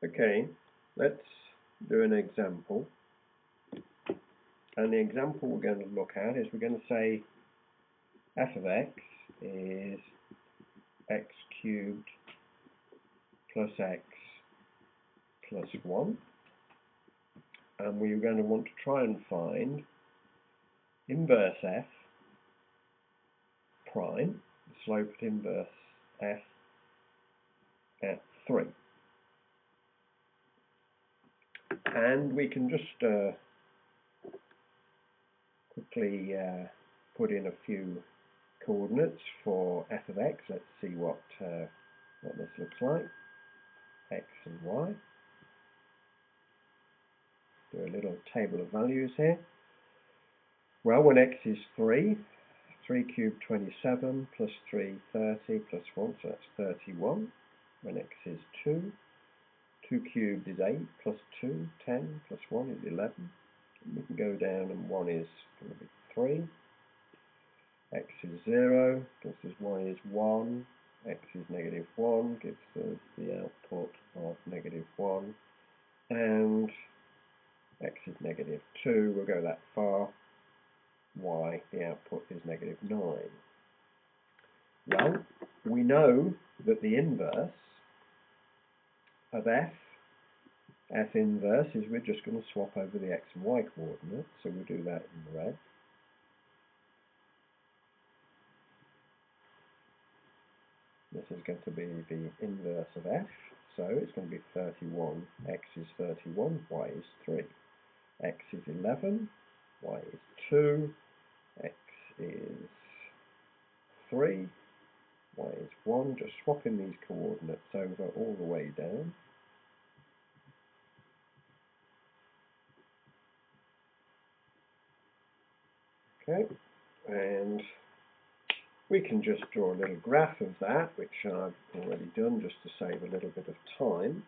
Okay, let's do an example. And the example we're going to look at is we're going to say f of x is x cubed plus x plus 1. And we're going to want to try and find inverse f prime, the slope at inverse f at 3. And we can just quickly put in a few coordinates for f of x. Let's see what this looks like. X and y. Do a little table of values here. Well, when x is 3 cubed 27 plus 3 30 plus 1, so that's 31. When x is 2 cubed is 8 plus 2 10 plus 1 is 11. And we can go down and 1 is going to be 3. X is 0 gives us y is 1. X is negative 1 gives us the output of negative 1. And x is negative 2, we'll go that far. Y, the output is negative 9. Well, we know that the inverse of f inverse is we're just going to swap over the x and y coordinates, so we'll do that in red. This is going to be the inverse of f, so it's going to be 31, x is 31, y is 3. X is 11, y is 2, x is 3, y is 1, just swapping these coordinates over all the way down. Okay, and we can just draw a little graph of that, which I've already done just to save a little bit of time.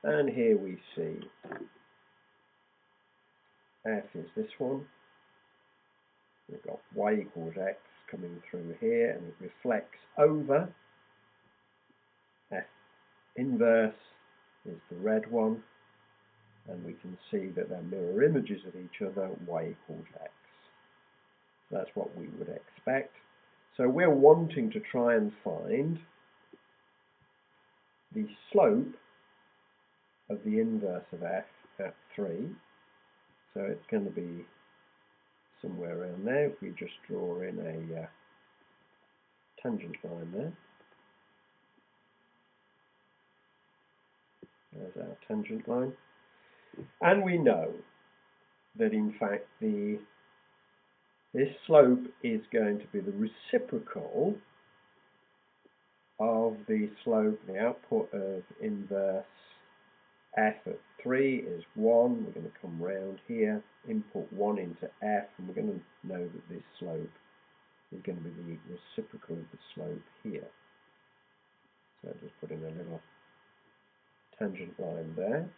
And here we see f is this one. We've got y equals x coming through here, and it reflects over. F inverse is the red one, and we can see that they're mirror images of each other, y equals x. That's what we would expect. So we're wanting to try and find the slope of the inverse of f at 3. So it's going to be somewhere around there. If we just draw in a tangent line there. There's our tangent line. And we know that in fact this slope is going to be the reciprocal of the slope, the output of inverse f at 3 is 1. We're going to come round here, input 1 into f, and we're going to know that this slope is going to be the reciprocal of the slope here. So I'll just put in a little tangent line there.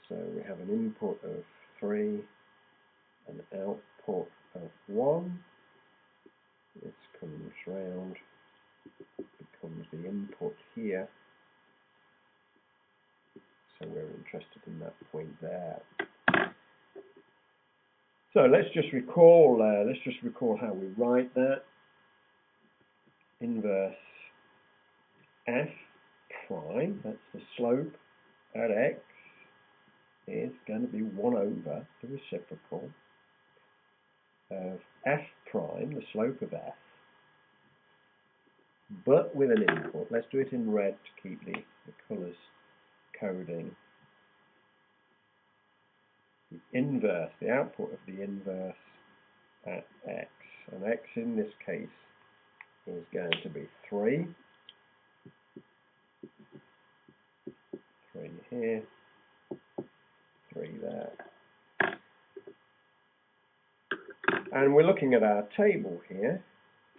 So we have an input of 3, an output of 1. This comes round, becomes the input here. So we're interested in that point there. So let's just recall how we write that. Inverse f prime, that's the slope at x, is going to be 1 over the reciprocal of f prime, the slope of f, but with an input. Let's do it in red to keep the colours coding. The inverse, the output of the inverse at x, and x in this case is going to be 3. 3 here, 3 there. And we're looking at our table here,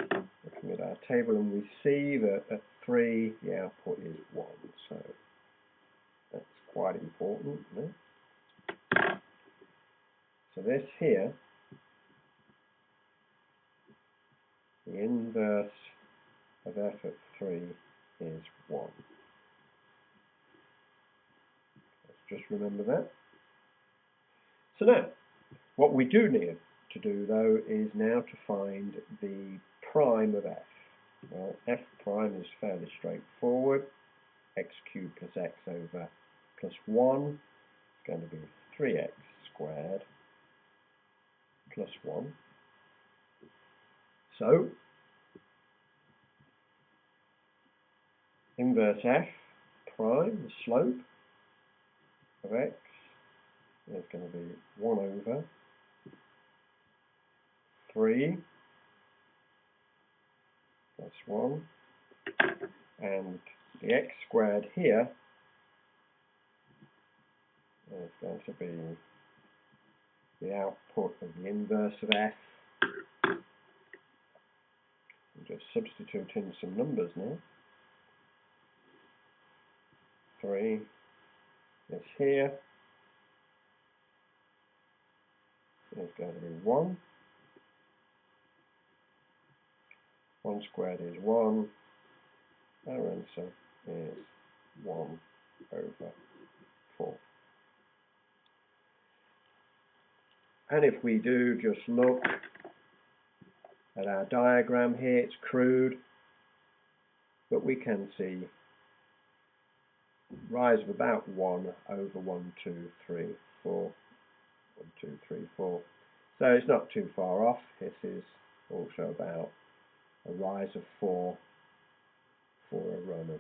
and we see that at 3 the output is 1, so that's quite important, isn't it? So this here, the inverse of f at 3 is 1. Let's just remember that. So now, what we do need to do, though, is now to find the prime of f. Well, f prime is fairly straightforward. X cubed plus x over plus 1 is going to be 3x squared plus 1. So, inverse f prime, the slope of x, is going to be 1 over 3 plus 1, and the x squared here is going to be the output of the inverse of f. We'll just substitute in some numbers now. 3 is here. It's going to be 1. 1 squared is 1. Our answer is 1 over 4. And if we do just look at our diagram here, it's crude, but we can see rise of about 1 over 1, 2, 3, 4. 1, 2, 3, 4. So it's not too far off. This is also about a rise of 4 for a run of 1.